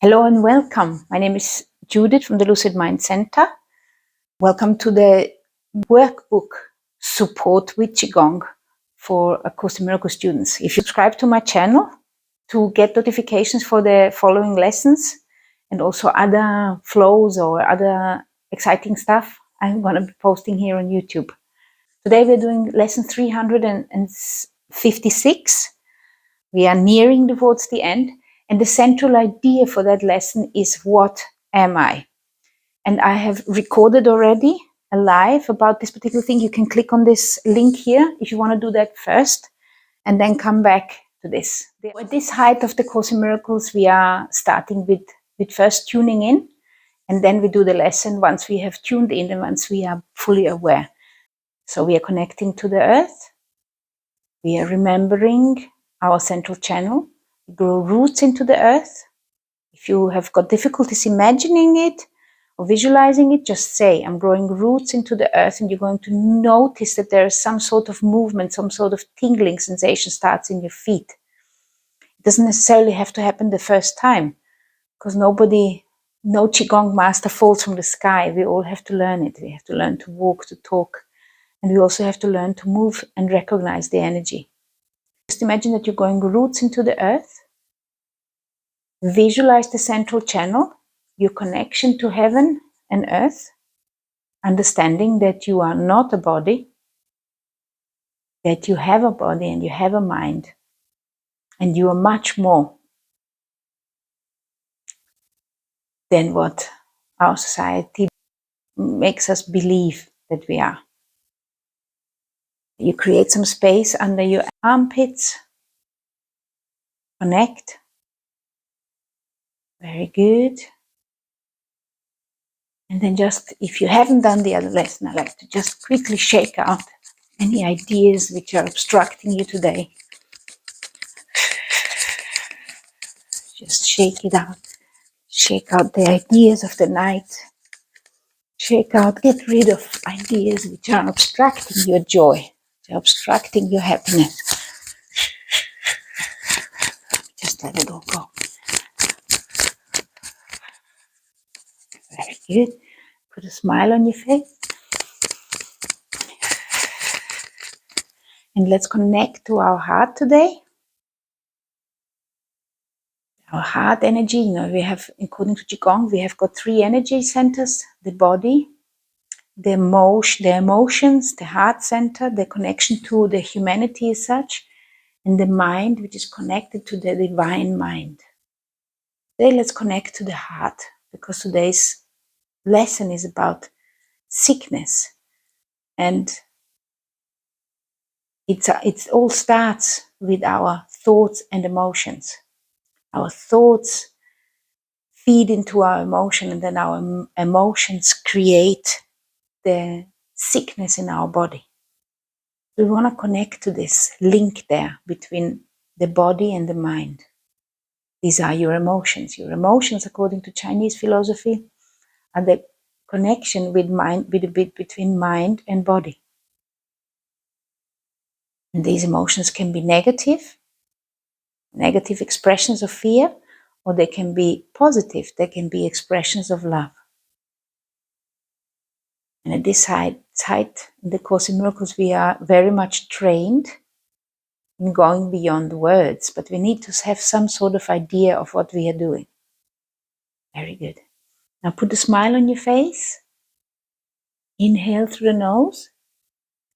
Hello and welcome. My name is Judith from the Lucid Mind Center. Welcome to the workbook support with Qigong for A Course in Miracles students. If you subscribe to my channel to get notifications for the following lessons and also other flows or other exciting stuff I'm going to be posting here on YouTube. Today we're doing lesson 356. We are nearing towards the end. And the central idea for that lesson is, what am I? And I have recorded already a live about this particular thing. You can click on this link here if you want to do that first and then come back to this. At this height of the Course in Miracles, we are starting with first tuning in, and then we do the lesson once we have tuned in and once we are fully aware. So we are connecting to the earth. We are remembering our central channel. Grow roots into the earth. If you have got difficulties imagining it or visualizing it, just say, I'm growing roots into the earth, and you're going to notice that there is some sort of movement, some sort of tingling sensation starts in your feet. It doesn't necessarily have to happen the first time, because no Qigong master falls from the sky. We all have to learn it. We have to learn to walk, to talk, and we also have to learn to move and recognize the energy. Just imagine that you're growing roots into the earth. Visualize the central channel, your connection to heaven and earth, understanding that you are not a body, that you have a body and you have a mind, and you are much more than what our society makes us believe that we are. You create some space under your armpits. Connect. Very good. And then just, if you haven't done the other lesson, I like to just quickly shake out any ideas which are obstructing you today. Just shake it out. Shake out the ideas of the night. Shake out, get rid of ideas which are obstructing your joy. They're obstructing your happiness. Just let it all go. Very good. Put a smile on your face. And let's connect to our heart today. Our heart energy, we have, according to Qigong, we have got 3 energy centers: the body, the emotions, the heart center, the connection to the humanity as such, and the mind, which is connected to the divine mind. Today, let's connect to the heart, because today's lesson is about sickness, and it all starts with our thoughts and emotions. Our thoughts feed into our emotion, and then our emotions create the sickness in our body. We want to connect to this link there between the body and the mind. These are your emotions. Your emotions, according to Chinese philosophy, are the connection with mind, between mind and body. And these emotions can be negative expressions of fear, or they can be positive. They can be expressions of love. And at this height, in the Course in Miracles, we are very much trained in going beyond words, but we need to have some sort of idea of what we are doing. Very good. Now put a smile on your face. Inhale through the nose,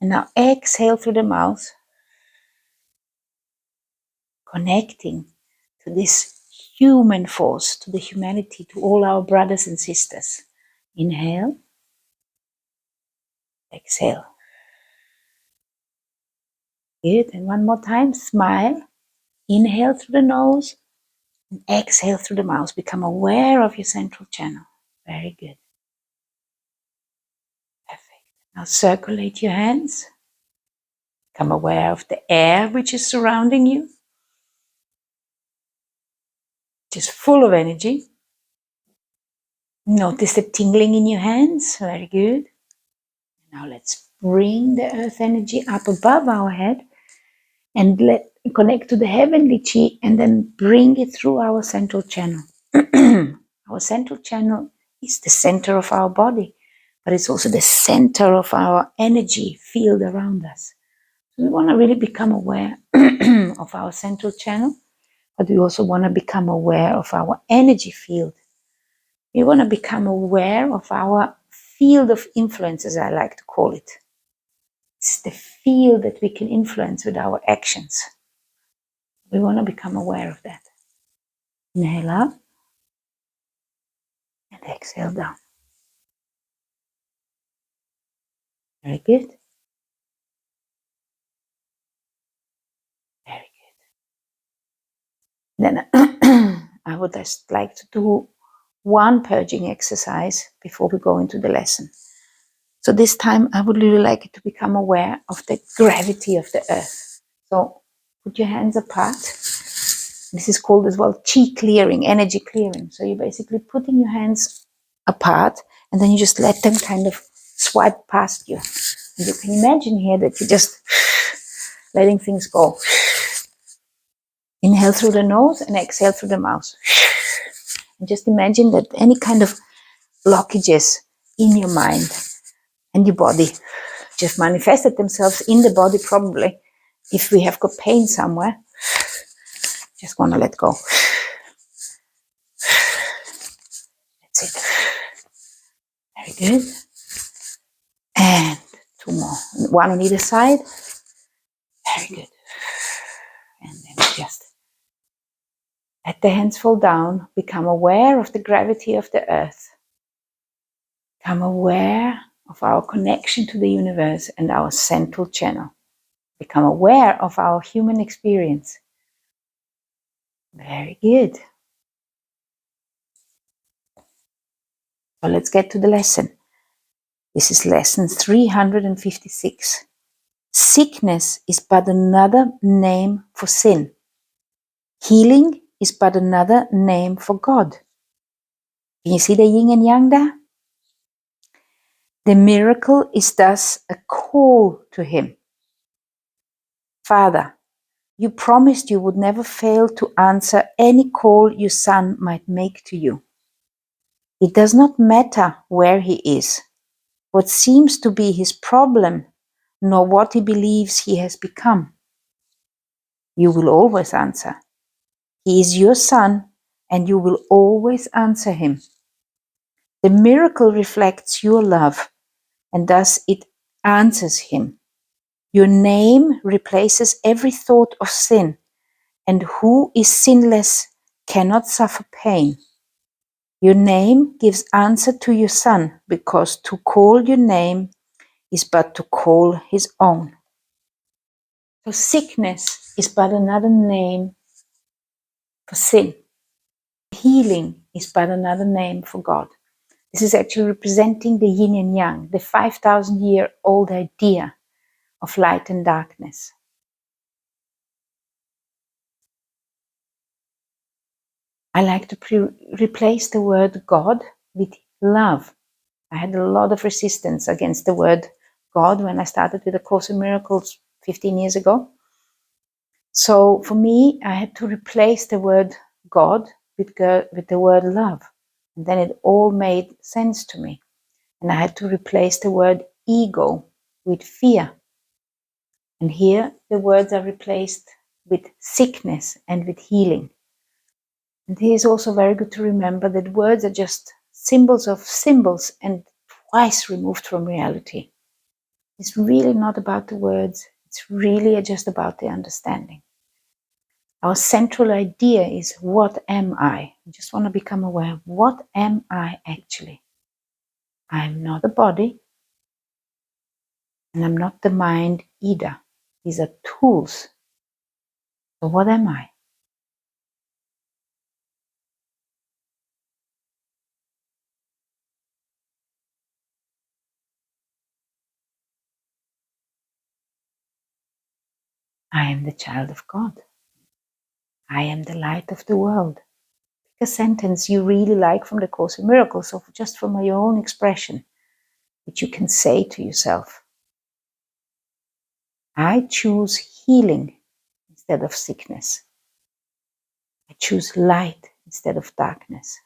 and now exhale through the mouth, connecting to this human force, to the humanity, to all our brothers and sisters. Inhale, exhale. Good, and one more time, smile. Inhale through the nose, and exhale through the mouth. Become aware of your central channel. Very good. Perfect. Now circulate your hands. Become aware of the air which is surrounding you, which is full of energy. Notice the tingling in your hands. Very good. Now let's bring the earth energy up above our head and connect to the heavenly chi, and then bring it through our central channel. Our central channel is the center of our body, but it's also the center of our energy field around us. So we want to really become aware of our central channel, but we also want to become aware of our energy field. We want to become aware of our field of influence, as I like to call it. It's the field that we can influence with our actions. We want to become aware of that. Inhale up and exhale down. Very good. Very good. Then I would just like to do one purging exercise before we go into the lesson. So this time I would really like you to become aware of the gravity of the earth. So put your hands apart. This is called as well chi clearing, energy clearing. So you're basically putting your hands apart and then you just let them kind of swipe past you. And you can imagine here that you're just letting things go. Inhale through the nose and exhale through the mouth. And just imagine that any kind of blockages in your mind and your body just manifested themselves in the body probably. If we have got pain somewhere, just want to let go. That's it. Very good. And two more. One on either side. Very good. And then just let the hands fall down. Become aware of the gravity of the earth. Become aware of our connection to the universe and our central channel. Become aware of our human experience. Very good. So let's get to the lesson. This is lesson 356. Sickness is but another name for sin. Healing is but another name for God. Can you see the yin and yang there? The miracle is thus a call to Him. Father, you promised you would never fail to answer any call your son might make to you. It does not matter where he is, what seems to be his problem, nor what he believes he has become. You will always answer. He is your son, and you will always answer him. The miracle reflects your love, and thus it answers him. Your name replaces every thought of sin, and who is sinless cannot suffer pain. Your name gives answer to your son, because to call your name is but to call his own. So sickness is but another name for sin. Healing is but another name for God. This is actually representing the yin and yang, the 5,000-year-old idea of light and darkness. I like to replace the word God with love. I had a lot of resistance against the word God when I started with A Course in Miracles 15 years ago. So for me, I had to replace the word God with the word love. And then it all made sense to me. And I had to replace the word ego with fear. And here the words are replaced with sickness and with healing. And it is also very good to remember that words are just symbols of symbols and twice removed from reality. It's really not about the words. It's really just about the understanding. Our central idea is, what am I? I just want to become aware. What am I actually? I'm not a body, and I'm not the mind either. These are tools. So what am I? I am the child of God. I am the light of the world. Pick a sentence you really like from the Course in Miracles, or just from your own expression, which you can say to yourself. I choose healing instead of sickness. I choose light instead of darkness.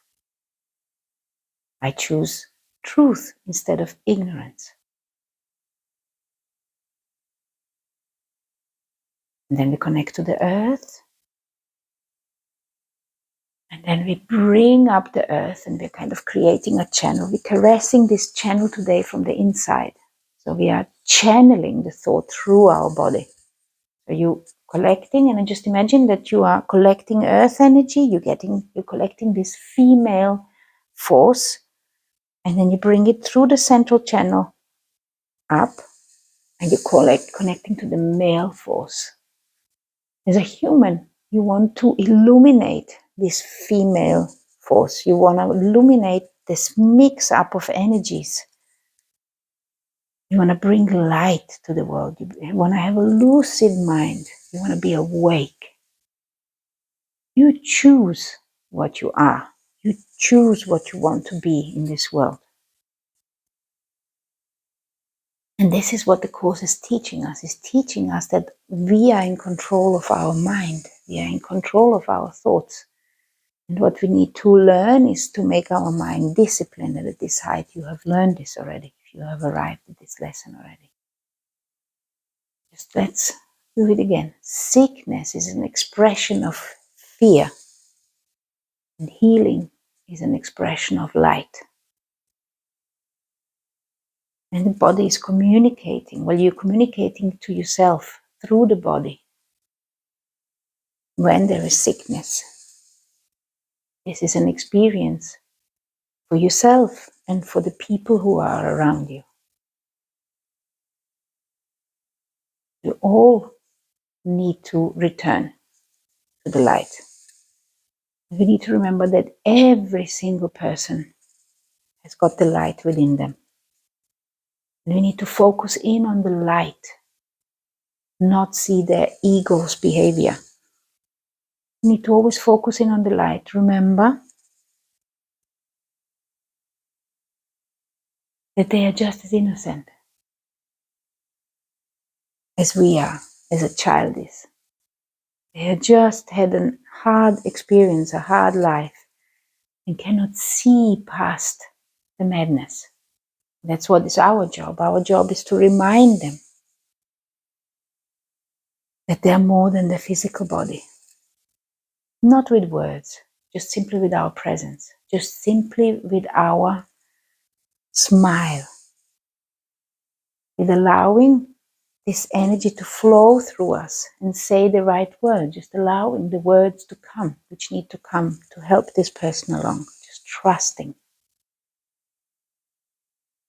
I choose truth instead of ignorance. And then we connect to the earth. And then we bring up the earth and we're kind of creating a channel. We're caressing this channel today from the inside. So we are channeling the thought through our body. So you collecting, and just imagine that you are collecting earth energy. You're collecting this female force, and then you bring it through the central channel up, and you connecting to the male force. As a human, you want to illuminate this female force. You want to illuminate this mix up of energies. You want to bring light to the world. You want to have a lucid mind. You want to be awake. You choose what you are. You choose what you want to be in this world. And this is what the Course is teaching us. It's teaching us that we are in control of our mind. We are in control of our thoughts. And what we need to learn is to make our mind disciplined. And at this height, you have learned this already. If you have arrived at this lesson already. Just let's do it again. Sickness is an expression of fear. And healing is an expression of light. And the body is communicating. Well, you're communicating to yourself through the body when there is sickness. This is an experience for yourself and for the people who are around you. You all need to return to the light. We need to remember that every single person has got the light within them. And we need to focus in on the light, not see their ego's behavior. We need to always focus in on the light. Remember that they are just as innocent as we are, as a child is. They have just had a hard experience, a hard life, and cannot see past the madness. That's what is our job. Our job is to remind them that they are more than the physical body. Not with words, just simply with our presence, just simply with our smile, with allowing this energy to flow through us and say the right word, just allowing the words to come, which need to come to help this person along, just trusting.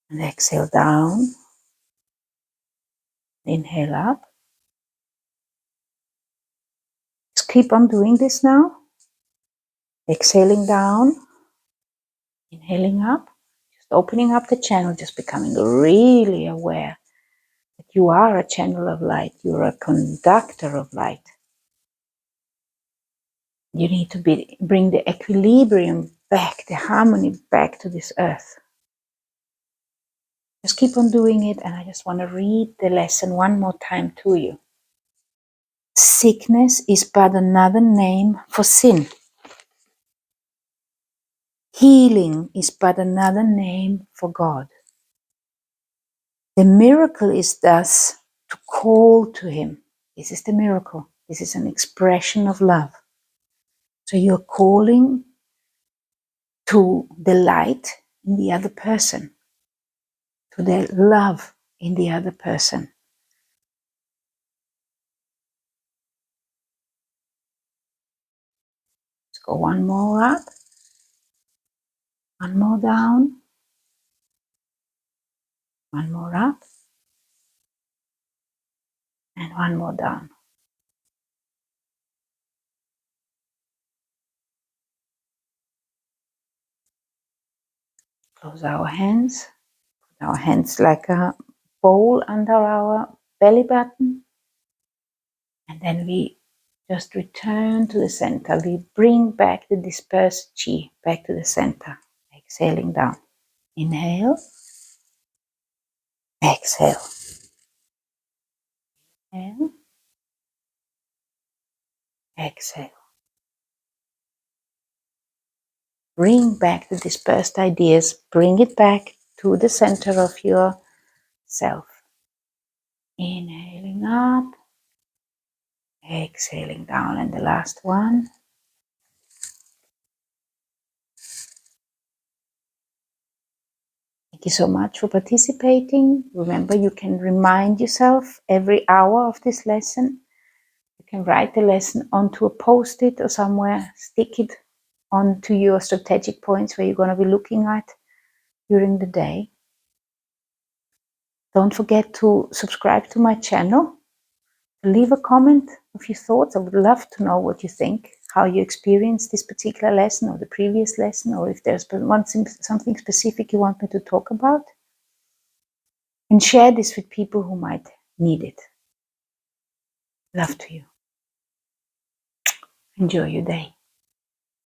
And exhale down, inhale up. Just keep on doing this now. Exhaling down, inhaling up, just opening up the channel, just becoming really aware that you are a channel of light, you're a conductor of light. You need to bring the equilibrium back, the harmony back to this earth. Just keep on doing it, and I just want to read the lesson one more time to you. Sickness is but another name for sin. Healing is but another name for God. The miracle is thus to call to Him. This is the miracle. This is an expression of love. So you're calling to the light in the other person, to the love in the other person. Let's go one more up, one more down, one more up, and one more down. Close our hands. Put our hands like a bowl under our belly button. And then we just return to the center. We bring back the dispersed chi back to the center. Exhaling down. Inhale. Exhale. Inhale. Exhale. Bring back the dispersed ideas, bring it back to the center of yourself. Inhaling up, exhaling down, and the last one. Thank you so much for participating. Remember, you can remind yourself every hour of this lesson. You can write the lesson onto a post-it or somewhere, stick it onto your strategic points where you're going to be looking at during the day. Don't forget to subscribe to my channel. Leave a comment of your thoughts. I would love to know what you think, how you experienced this particular lesson or the previous lesson, or if there's something specific you want me to talk about. And share this with people who might need it. Love to you. Enjoy your day.